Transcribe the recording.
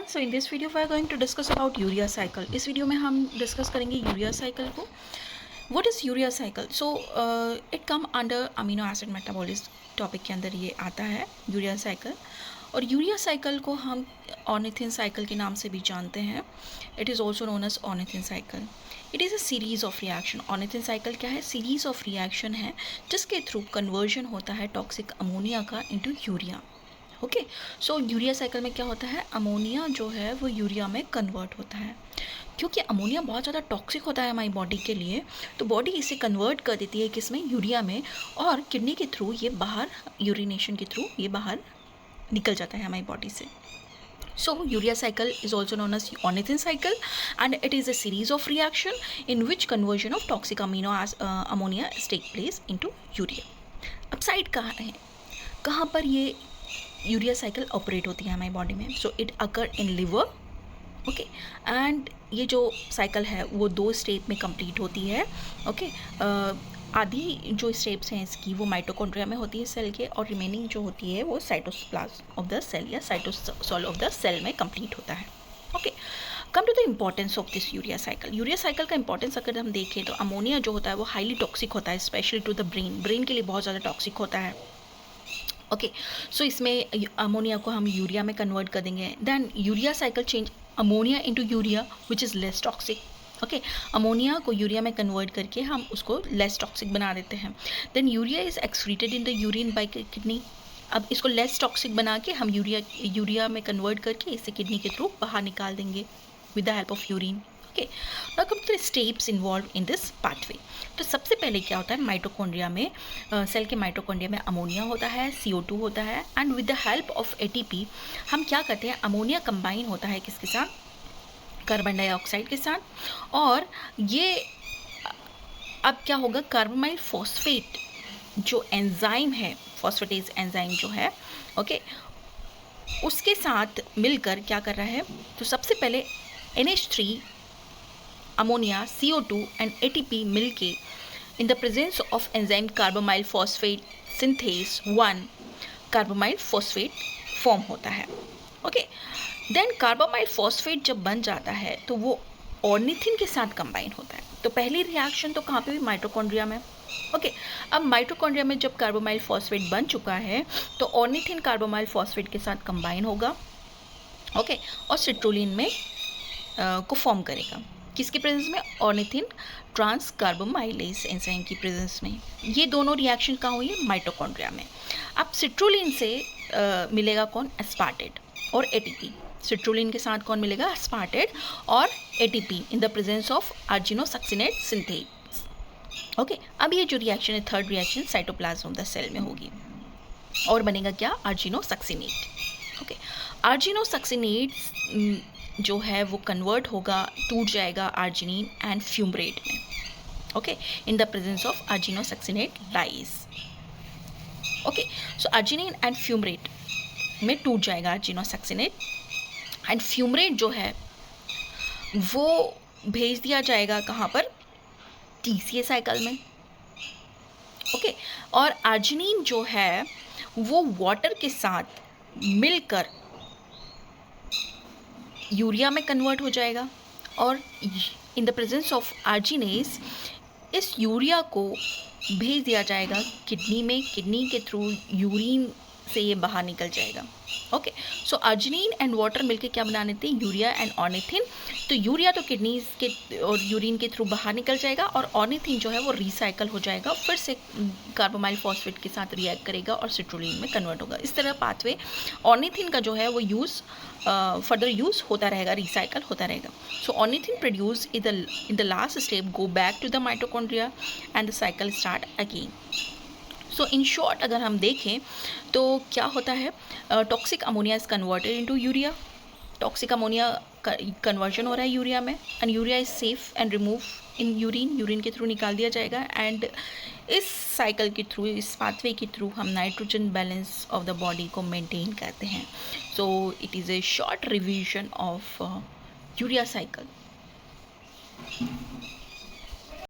So in this video we are going to discuss about urea cycle. इस video में हम discuss करेंगे urea cycle को। What is urea cycle? So it come under amino acid metabolism topic के अंदर ये आता है यूरिया साइकिल। और यूरिया साइकिल को हम ऑर्निथिन साइकिल के नाम से भी जानते हैं। It is also known as ornithine cycle. It is a series of reaction. Ornithine cycle क्या है? सीरीज़ ऑफ रिएक्शन है जिसके थ्रू कन्वर्जन होता है टॉक्सिक अमोनिया का इंटू यूरिया। ओके, सो यूरिया साइकिल में क्या होता है? अमोनिया जो है वो यूरिया में कन्वर्ट होता है। क्योंकि अमोनिया बहुत ज़्यादा टॉक्सिक होता है हमारी बॉडी के लिए, तो बॉडी इसे कन्वर्ट कर देती है किसमें? यूरिया में। और किडनी के थ्रू ये बाहर, यूरिनेशन के थ्रू ये बाहर निकल जाता है हमारी बॉडी से। So urea cycle is also known as ornithine cycle, and it is a series of reaction in which conversion of toxic ammonia take place into urea. अब साइड कहाँ है? कहाँ पर ये यूरिया साइकिल ऑपरेट होती है हमारी बॉडी में? So it occur in liver. Okay, and ये जो साइकिल है वो 2 स्टेप में कंप्लीट होती है। ओके, आधी जो स्टेप्स हैं इसकी वो माइटोकॉन्ड्रिया में होती है सेल के, और रिमेनिंग जो होती है वो साइटोप्लाज्म ऑफ द सेल या साइटोसोल ऑफ द सेल में कंप्लीट होता है। Okay, come to the importance of this urea cycle. Urea cycle का इंपॉर्टेंस अगर हम देखें तो अमोनिया जो होता है वो हाईली टॉक्सिक होता है, स्पेशली टू द ब्रेन के लिए बहुत ज़्यादा टॉक्सिक होता है। ओके, सो इसमें अमोनिया को हम यूरिया में कन्वर्ट कर देंगे। Then urea cycle change ammonia into urea which is less toxic. Okay, ammonia को यूरिया में कन्वर्ट करके हम उसको लेस टॉक्सिक बना देते हैं। Then urea is excreted in the urine by kidney. अब इसको लेस टॉक्सिक बना के हम यूरिया में कन्वर्ट करके इसे किडनी के थ्रू बाहर निकाल देंगे with the help of urine. Okay, now come to the steps involve in this pathway. तो सबसे पहले क्या होता है? माइटोकॉन्ड्रिया में, सेल के माइटोकॉन्ड्रिया में अमोनिया होता है, CO2 होता है, and with the help of ATP हम क्या करते हैं? अमोनिया कंबाइन होता है किसके साथ? कार्बन डाइऑक्साइड के साथ। और ये अब क्या होगा? कार्बामाइल फॉस्फेट जो एंजाइम है, फॉस्फेटेज एंजाइम जो है, ओके, उसके साथ मिलकर क्या कर रहा है? तो सबसे पहले NH3, ammonia, CO2 and ATP मिलके in the presence of enzyme carbamoyl phosphate synthase 1 carbamoyl phosphate form होता है। ओके, देन कार्बामाइल फॉस्फेट जब बन जाता है तो वो ऑर्निथिन के साथ कंबाइन होता है। तो पहली रिएक्शन तो कहाँ पे हुई? माइटोकॉन्ड्रिया में। ओके, अब माइटोकॉन्ड्रिया में जब कार्बामाइल फॉस्फेट बन चुका है तो ऑर्निथिन कार्बामाइल फॉस्फेट के साथ कंबाइन होगा। ओके, और सिट्रोलिन में को फॉर्म करेगा। किसके प्रेजेंस में? ऑर्निथिन ट्रांस कार्बोमाइलेज एंजाइम की प्रेजेंस में। ये दोनों रिएक्शन कहाँ हुई है? माइटोकॉन्ड्रिया में। अब सिट्रोलिन से मिलेगा कौन? एस्पार्टेट और ATP। सिट्रोलिन के साथ कौन मिलेगा? एस्पार्टेट और ATP in the presence of argininosuccinate synthase. Okay, अब ये जो रिएक्शन है, third reaction, cytoplasm of the cell में होगी और बनेगा क्या? आर्जिनोसक्सिनेट। ओके, आर्जिनोसक्सिनेट जो है वो कन्वर्ट होगा, टूट जाएगा आर्जिनिन एंड फ्यूमरेट में। Okay, in the presence of argininosuccinate lyase. Okay, so arginine and fumarate में टूट जाएगा आर्जिनोसक्सिनेट, एंड फ्यूमरेट जो है वो भेज दिया जाएगा कहाँ पर? TCA साइकिल में। ओके, और आर्जिनिन जो है वो वाटर के साथ मिलकर यूरिया में कन्वर्ट हो जाएगा, और इन द प्रेजेंस ऑफ आर्जिनेस इस यूरिया को भेज दिया जाएगा किडनी में। किडनी के थ्रू यूरिन से ये बाहर निकल जाएगा। Okay, so arginine and water मिलके क्या बना देते हैं? Urea and ornithine. तो यूरिया तो किडनीज के और यूरिन के थ्रू बाहर निकल जाएगा, और ऑर्निथिन जो है वो रिसाइकल हो जाएगा, फिर से कार्बामाइल फॉस्फेट के साथ रिएक्ट करेगा और सिट्रोलिन में कन्वर्ट होगा। इस तरह पाथवे ऑर्निथिन का जो है वो यूज़ फर्दर यूज़ होता रहेगा, रिसाइकल होता रहेगा। So ornithine produce in the last step go back to the mitochondria and the cycle start again. So in short अगर हम देखें तो क्या होता है? Toxic ammonia is converted into urea. Toxic ammonia conversion हो रहा है यूरिया में, and urea is safe and remove in urine के थ्रू निकाल दिया जाएगा। एंड इस साइकिल के थ्रू, इस पाथवे के थ्रू हम nitrogen balance of the body को मेंटेन करते हैं। So it is a short revision of urea cycle.